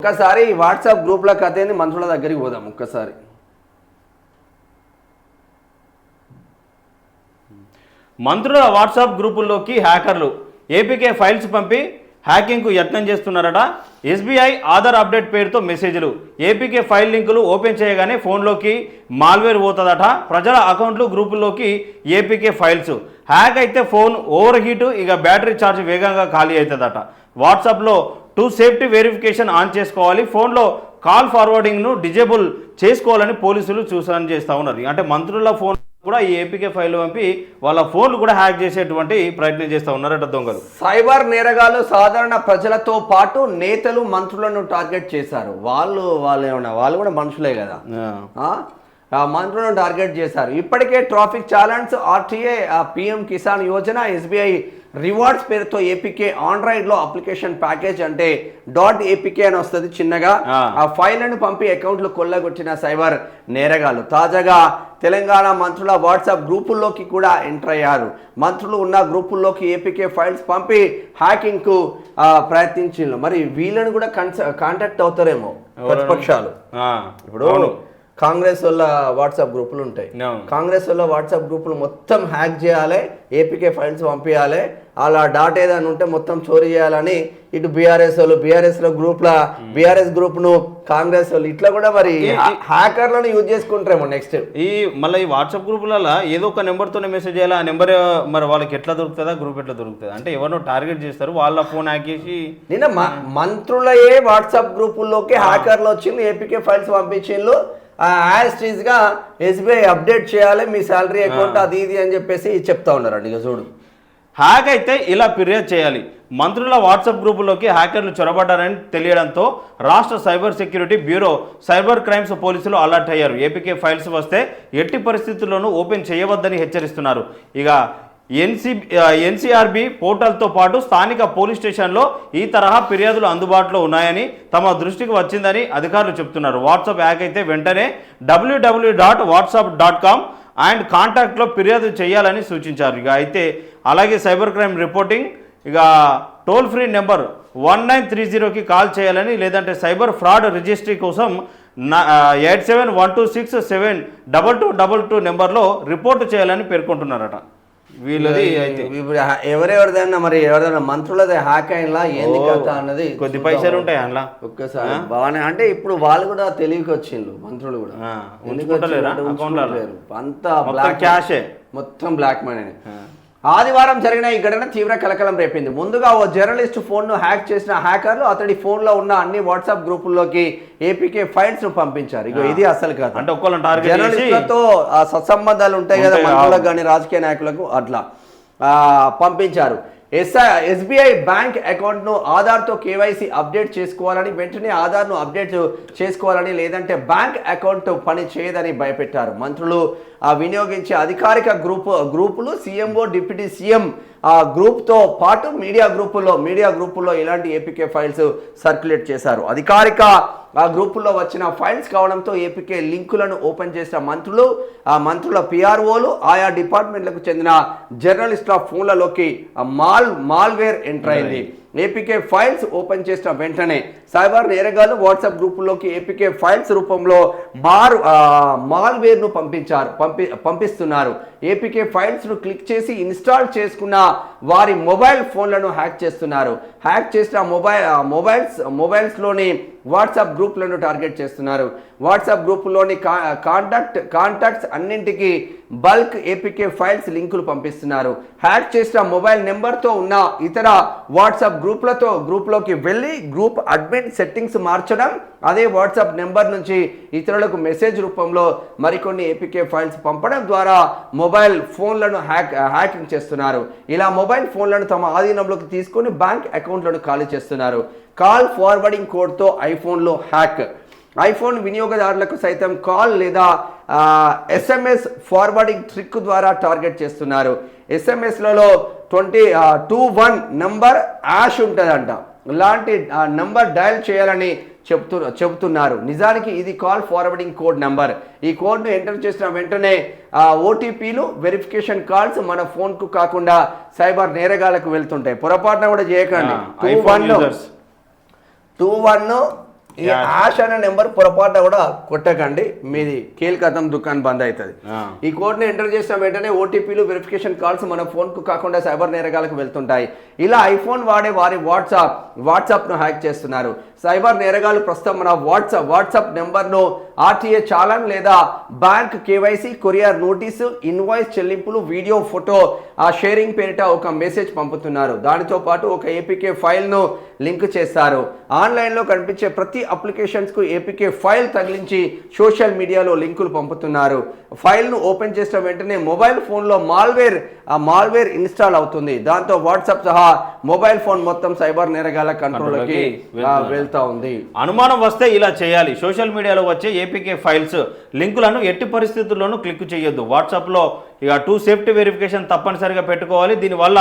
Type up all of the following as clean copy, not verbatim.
ఒక్కసారి వాట్సాప్ గ్రూప్ల కథ ఏంది మంత్రుల దగ్గరికి పోదాం ఒక్కసారి. మంత్రుల వాట్సాప్ గ్రూపుల్లోకి హ్యాకర్లు ఏపీకే ఫైల్స్ పంపి హ్యాకింగ్కు యత్నం చేస్తున్నారట. ఎస్బీఐ ఆధార్ అప్డేట్ పేరుతో మెసేజ్లు, ఏపీకే ఫైల్ లింకులు ఓపెన్ చేయగానే ఫోన్లోకి మాల్వేర్ పోతుందట. ప్రజల అకౌంట్లు గ్రూపుల్లోకి ఏపీకే ఫైల్స్ హ్యాక్ అయితే ఫోన్ ఓవర్ హీటు, ఇక బ్యాటరీ ఛార్జ్ వేగంగా ఖాళీ అవుతుందట. వాట్సాప్లో టూ సేఫ్టీ వెరిఫికేషన్ ఆన్ చేసుకోవాలి, ఫోన్లో కాల్ ఫార్వర్డింగ్ను డిజేబుల్ చేసుకోవాలని పోలీసులు సూచన చేస్తూ ఉన్నారు. అంటే మంత్రుల ఫోన్ కూడా ఈ ఏపీకే ఫైల్ పంపి వాళ్ళ ఫోన్లు కూడా హ్యాక్ చేసేటువంటి ప్రయత్నం చేస్తూ ఉన్నారట దొంగలు. సైబర్ నేరగాళ్లు సాధారణ ప్రజలతో పాటు నేతలు మంత్రులను టార్గెట్ చేశారు. వాళ్ళు ఏమన్నా వాళ్ళు కూడా మనుషులే కదా, మంత్రులను టార్గెట్ చేశారు. ఇప్పటికే traffic challenge, RTA, PM Kisan Yojana, SBI rewards పేరుతో ఏపీకే ఆండ్రాయిడ్లో అప్లికేషన్ ప్యాకేజ్ అంటే .apk అని వస్తుంది చిన్నగా. ఆ ఫైళ్లను పంపి అకౌంట్లు కొల్లగొట్టిన సైబర్ నేరగాళ్లు తాజాగా తెలంగాణ మంత్రుల వాట్సాప్ గ్రూపుల్లోకి కూడా ఎంటర్ అయ్యారు. మంత్రులు ఉన్న గ్రూపుల్లోకి ఏపీకే ఫైల్స్ పంపి హ్యాకింగ్కు ప్రయత్నించారు. మరి వీళ్ళని కూడా కాంటాక్ట్ అవుతారేమో ప్రతిపక్షాలు. ఇప్పుడు కాంగ్రెస్ వాళ్ళ వాట్సాప్ గ్రూపులు ఉంటాయి, కాంగ్రెస్ వాళ్ళ వాట్సాప్ గ్రూపులు మొత్తం హ్యాక్ చేయాలి, ఏపీకే ఫైల్స్ పంపించాలి, అలా డాట్ ఏదైనా ఉంటే మొత్తం చోరీ చేయాలని ఇటు బీఆర్ఎస్ వాళ్ళు, బీఆర్ఎస్లో గ్రూప్ల బీఆర్ఎస్ గ్రూప్ను కాంగ్రెస్ వాళ్ళు ఇట్లా కూడా మరి హ్యాకర్లను యూజ్ చేసుకుంటారేమో నెక్స్ట్. మళ్ళీ ఈ వాట్సాప్ గ్రూపులలో ఏదో ఒక నెంబర్తోనే మెసేజ్ చేయాలి. ఆ నెంబర్ మరి వాళ్ళకి ఎట్లా దొరుకుతుందా, గ్రూప్ ఎట్లా దొరుకుతుంది అంటే ఎవరినో టార్గెట్ చేస్తారు, వాళ్ళ ఫోన్ హ్యాక్ చేసి నిన్న మంత్రులయే వాట్సాప్ గ్రూపుల్లోకి హ్యాకర్లు వచ్చిండ్రు, ఏపీకే ఫైల్స్ పంపించిండ్రు. గా ఎస్బీఐ అప్డేట్ చేయాలి మీ శాలరీ అకౌంట్ అది ఇది అని చెప్పేసి చెప్తా ఉన్నారండి. ఇక చూడు, హ్యాక్ అయితే ఇలా ఫిర్యాదు చేయాలి. మంత్రుల వాట్సాప్ గ్రూపులోకి హ్యాకర్లు చొరబడ్డారని తెలియడంతో రాష్ట్ర cyber security bureau, cyber crimes పోలీసులు అలర్ట్ అయ్యారు. ఏపీకే ఫైల్స్ వస్తే ఎట్టి పరిస్థితుల్లోనూ ఓపెన్ చేయవద్దని హెచ్చరిస్తున్నారు. ఇక ఎన్సీఆర్బీ పోర్టల్తో పాటు స్థానిక పోలీస్ స్టేషన్లో ఈ తరహా ఫిర్యాదులు అందుబాటులో ఉన్నాయని తమ దృష్టికి వచ్చిందని అధికారులు చెప్తున్నారు. వాట్సాప్ హ్యాక్ అయితే వెంటనే www.whatsapp.com అండ్ కాంటాక్ట్లో ఫిర్యాదు చేయాలని సూచించారు. ఇక అయితే అలాగే సైబర్ క్రైమ్ రిపోర్టింగ్ ఇక టోల్ ఫ్రీ నెంబర్ 1930కి కాల్ చేయాలని, లేదంటే సైబర్ ఫ్రాడ్ రిజిస్ట్రీ కోసం 8712672222 నెంబర్లో రిపోర్టు చేయాలని పేర్కొంటున్నారట. వీళ్ళది అయితే ఎవరెవరిదైనా మరి ఎవరైనా మంత్రులది హ్యాక్ అయినా ఏంది కథ అన్నది కొద్ది పైసలు ఉంటాయి అందులో ఒక్కసారి బాగానే. అంటే ఇప్పుడు వాళ్ళు కూడా తెలివికి వచ్చిండ్రు, మంత్రులు కూడా అంతా బ్లాక్ క్యాషే, మొత్తం బ్లాక్ మనీ. ఆదివారం జరిగిన ఈ ఘటన తీవ్ర కలకలం రేపింది. ముందుగా ఓ జర్నలిస్ట్ ఫోన్ను హ్యాక్ చేసిన హ్యాకర్లు అతడి ఫోన్లో ఉన్న అన్ని వాట్సాప్ గ్రూపుల్లోకి ఏపీకే ఫైల్స్ ను పంపించారు. ఇక ఇది అసలు కాదు, అంటే జర్నలిస్టులతో సత్సంబంధాలు ఉంటాయి కదా మంత్రులకు కానీ రాజకీయ నాయకులకు, అట్లా పంపించారు. ఎస్బీఐ బ్యాంక్ అకౌంట్ను ఆధార్తో కేవైసీ అప్డేట్ చేసుకోవాలని, వెంటనే ఆధార్ను అప్డేట్ చేసుకోవాలని, లేదంటే బ్యాంక్ అకౌంట్ పని చేయదని భయపెట్టారు. మంత్రులు వినియోగించే అధికారిక గ్రూపులు సీఎంఓ, డిప్యూటీ సీఎం గ్రూప్తో పాటు మీడియా గ్రూపుల్లో ఇలాంటి ఏపీకే ఫైల్స్ సర్క్యులేట్ చేశారు. అధికారిక గ్రూపుల్లో వచ్చిన ఫైల్స్ కావడంతో ఏపీకే లింకులను ఓపెన్ చేసిన మంత్రుల పిఆర్ఓలు, ఆయా డిపార్ట్మెంట్లకు చెందిన జర్నలిస్టుల ఫోన్లలోకి మాల్వేర్ ఎంటర్ అయింది. ఏపీకే ఫైల్స్ ఓపెన్ చేసిన వెంటనే సైబర్ నేరగాళ్లు వాట్సాప్ గ్రూపుల్లోకి ఏపీకే ఫైల్స్ రూపంలో మాల్వేర్ను పంపిస్తున్నారు. ఏపీకే ఫైల్స్ను క్లిక్ చేసి ఇన్స్టాల్ చేసుకున్న వారి మొబైల్ ఫోన్లను హ్యాక్ చేస్తున్నారు. హ్యాక్ చేసిన మొబైల్స్లోని వాట్సాప్ గ్రూపులను టార్గెట్ చేస్తున్నారు. వాట్సాప్ గ్రూపుల్లోని కాంటాక్ట్స్ అన్నింటికి బల్క్ ఏపీకే ఫైల్స్ లింకులు పంపిస్తున్నారు. హ్యాక్ చేసిన మొబైల్ నెంబర్తో ఉన్న ఇతర వాట్సాప్ గ్రూప్లోకి వెళ్ళి గ్రూప్ అడ్మిన్ సెట్టింగ్స్ మార్చడం, అదే వాట్సాప్ నెంబర్ నుంచి ఇతరులకు మెసేజ్ రూపంలో మరికొన్ని ఏపీకే ఫైల్స్ పంపడం ద్వారా మొబైల్ ఫోన్లను హ్యాకింగ్ చేస్తున్నారు. ఇలా మొబైల్ ఫోన్లను తమ ఆధీనంలోకి తీసుకొని బ్యాంక్ అకౌంట్లను ఖాళీ చేస్తున్నారు. కాల్ ఫార్వర్డింగ్ కోడ్తో ఐఫోన్లో హ్యాక్, ఐఫోన్ వినియోగదారులకు సైతం కాల్ లేదా ఎస్ఎంఎస్ ఫార్వర్డింగ్ ట్రిక్ ద్వారా టార్గెట్ చేస్తున్నారు. ఎస్ఎంఎస్లలో 21 నంబర్ యాష్ ఉంటుందంట, ఇలాంటి నంబర్ డయల్ చేయాలని చెబుతున్నారు. నిజానికి ఇది కాల్ ఫార్వర్డింగ్ కోడ్ నంబర్. ఈ కోడ్ను ఎంటర్ చేసిన వెంటనే ఓటీపీలు, వెరిఫికేషన్ కాల్స్ మన ఫోన్కు కాకుండా సైబర్ నేరగాళ్లకు వెళ్తుంటాయి. పొరపాటున కూడా చేయకండి. 21 ఈ యాష్ అనే నెంబర్ పొరపాటున కూడా కొట్టకండి, మీది కీలకతం దుకాణం బంద్ అవుతుంది. ఈ కోడ్ని ఎంటర్ చేసిన వెంటనే ఓటీపీలు వెరిఫికేషన్ కాల్స్ మన ఫోన్కు కాకుండా సైబర్ నేరగాలకు వెళ్తుంటాయి. ఇలా ఐఫోన్ వాడే వారి వాట్సాప్ను హ్యాక్ చేస్తున్నారు. సైబర్ నేరగాలు ప్రస్తుతం మన వాట్సాప్ నెంబర్ను ఆర్టీఏ చాలన్ లేదా bank KYC, courier notice, invoice చెల్లింపులు, వీడియో, ఫోటో షేరింగ్ పేరిట ఒక మెసేజ్ పంపుతున్నారు. దానితో పాటు ఒక ఏపీకే ఫైల్ను లింక్ చేస్తారు. ఆన్లైన్లో కనిపించే ప్రతి అప్లికేషన్స్కు ఏపీకే ఫైల్ తగిలించి సోషల్ మీడియాలో లింకులు పంపుతున్నారు. ఫైల్ను ఓపెన్ చేసిన వెంటనే మొబైల్ ఫోన్లో మాల్వేర్ ఇన్స్టాల్ అవుతుంది. దాంతో వాట్సాప్ సహా మొబైల్ ఫోన్ మొత్తం సైబర్ నేరగాల కంట్రోల్లోకి వెళ్తా ఉంది. అనుమానం వస్తే ఇలా చేయాలి. సోషల్ మీడియాలో వచ్చే ఏపీకే ఫైల్స్ లింకులను ఎట్టి పరిస్థితుల్లోనూ క్లిక్ చేయొద్దు. వాట్సాప్లో ఇక 2 సేఫ్టీ వెరిఫికేషన్ తప్పనిసరిగా పెట్టుకోవాలి. దీనివల్ల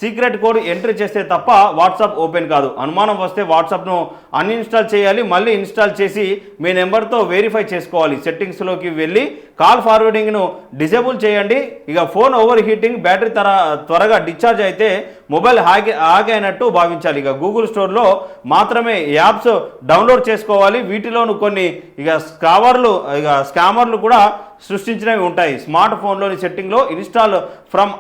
సీక్రెట్ కోడ్ ఎంట్రీ చేస్తే తప్ప వాట్సాప్ ఓపెన్ కాదు. అనుమానం వస్తే వాట్సాప్ను అన్ఇన్స్టాల్ చేయాలి, మళ్ళీ ఇన్స్టాల్ చేసి మీ నెంబర్తో వెరిఫై చేసుకోవాలి. సెట్టింగ్స్లోకి వెళ్ళి కాల్ ఫార్వర్డింగ్ను డిజేబుల్ చేయండి. ఇక ఫోన్ ఓవర్ హీటింగ్, బ్యాటరీ త్వరగా డిశ్చార్జ్ అయితే మొబైల్ హ్యాక్ అయినట్టు భావించాలి. ఇక గూగుల్ స్టోర్లో మాత్రమే యాప్స్ డౌన్లోడ్ చేసుకోవాలి. వీటిలోను కొన్ని స్కామర్లు కూడా సృష్టించినవి ఉంటాయి. స్మార్ట్ ఫోన్లోని సెట్టింగ్లో ఇన్స్టాల్ ఫ్రమ్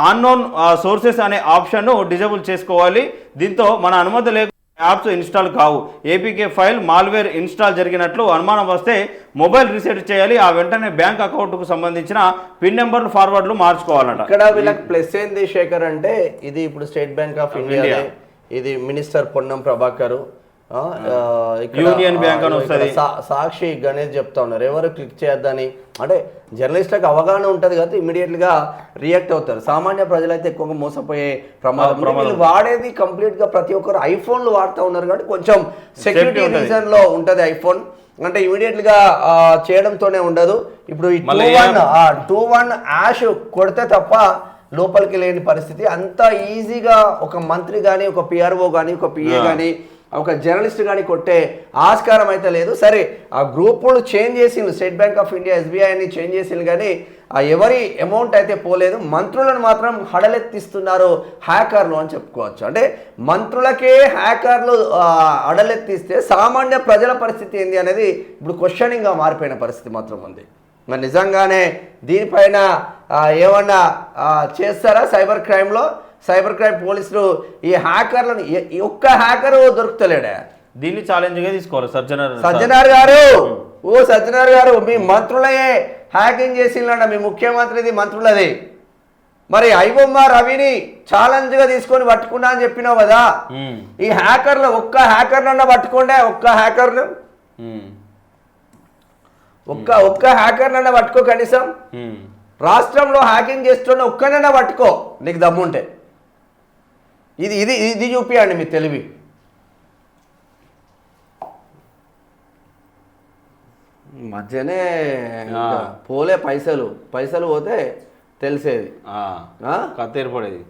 అన్నోన్ సోర్సెస్ అనే ఆప్షన్ను డిజేబుల్ చేసుకోవాలి. దీంతో మన అనుమతి లేకుండా యాప్స్ ఇన్స్టాల్ కావు. ఏపీకే ఫైల్ మాల్వేర్ ఇన్స్టాల్ జరిగినట్లు అనుమానం వస్తే మొబైల్ రీసెట్ చేయాలి. ఆ వెంటనే బ్యాంక్ అకౌంట్కు సంబంధించిన పిన్ నెంబర్లు ఫార్వర్డ్లు మార్చుకోవాలట. ఇక్కడ వీళ్ళకి ప్లస్ ఏంది శేఖర్ అంటే, ఇది ఇప్పుడు స్టేట్ బ్యాంక్ ఆఫ్ ఇండియా, ఇది minister Ponnam Prabhakar, union bank అని వస్తుంది. సాక్షి గణేష్ చెప్తా ఉన్నారు ఎవరు క్లిక్ చేయొద్దని. అంటే జర్నలిస్టులకు అవగాహన ఉంటుంది కాబట్టి ఇమీడియట్గా రియాక్ట్ అవుతారు. సామాన్య ప్రజలైతే ఎక్కువగా మోసపోయే ప్రమాదం. వీళ్ళు వాడేది కంప్లీట్గా ప్రతి ఒక్కరు ఐఫోన్లు వాడుతూ ఉన్నారు కాబట్టి కొంచెం సెక్యూరిటీ రీజన్లో ఉంటుంది ఐఫోన్. అంటే ఇమీడియట్గా చేయడంతోనే ఉండదు. ఇప్పుడు ఈ 2-1 యాష్ కొడితే తప్ప లోపలికి లేని పరిస్థితి. అంత ఈజీగా ఒక మంత్రి కానీ, ఒక పిఆర్ఓ కానీ, ఒక పిఏ కానీ, ఒక జర్నలిస్ట్ కానీ కొట్టే ఆస్కారం అయితే లేదు. సరే, ఆ గ్రూపులు చేంజ్ చేసిండు, స్టేట్ బ్యాంక్ ఆఫ్ ఇండియా, ఎస్బీఐని చేంజ్ చేసిండు, కానీ ఎవరి అమౌంట్ అయితే పోలేదు. మంత్రులను మాత్రం హడలెత్తిస్తున్నారు హ్యాకర్లు అని చెప్పుకోవచ్చు. అంటే మంత్రులకే హ్యాకర్లు హడలెత్తిస్తే సామాన్య ప్రజల పరిస్థితి ఏంది అనేది ఇప్పుడు క్వశ్చనింగ్గా మారిపోయిన పరిస్థితి మాత్రం ఉంది. మరి నిజంగానే దీనిపైన ఏమన్నా చేస్తారా సైబర్ క్రైమ్లో? సైబర్ క్రైమ్ పోలీసులు ఈ హ్యాకర్లను ఒక్క హ్యాకరు దొరుకుతలేడా? దీన్ని ఛాలెంజ్గా తీసుకోవాలి. సజ్జనార్ గారు మీ మంత్రులయే హ్యాకింగ్ చేసిండ, మీ ముఖ్యమంత్రిది మంత్రులది. మరి ఐబొమ్మ రవిని ఛాలెంజ్గా తీసుకొని పట్టుకున్నా అని చెప్పినావు కదా. ఈ హ్యాకర్లు ఒక్క హ్యాకర్నన్నా పట్టుకోండే, ఒక్క హ్యాకర్నన్నా పట్టుకో. కనీసం రాష్ట్రంలో హ్యాకింగ్ చేస్తున్న ఒక్కనన్నా పట్టుకో నీకు దమ్ముంటే. ఇది చూపియండి మీ తెలివి. మధ్యనే పోలే పైసలు పోతే తెలిసేది, కత్తి ఏర్పడేది.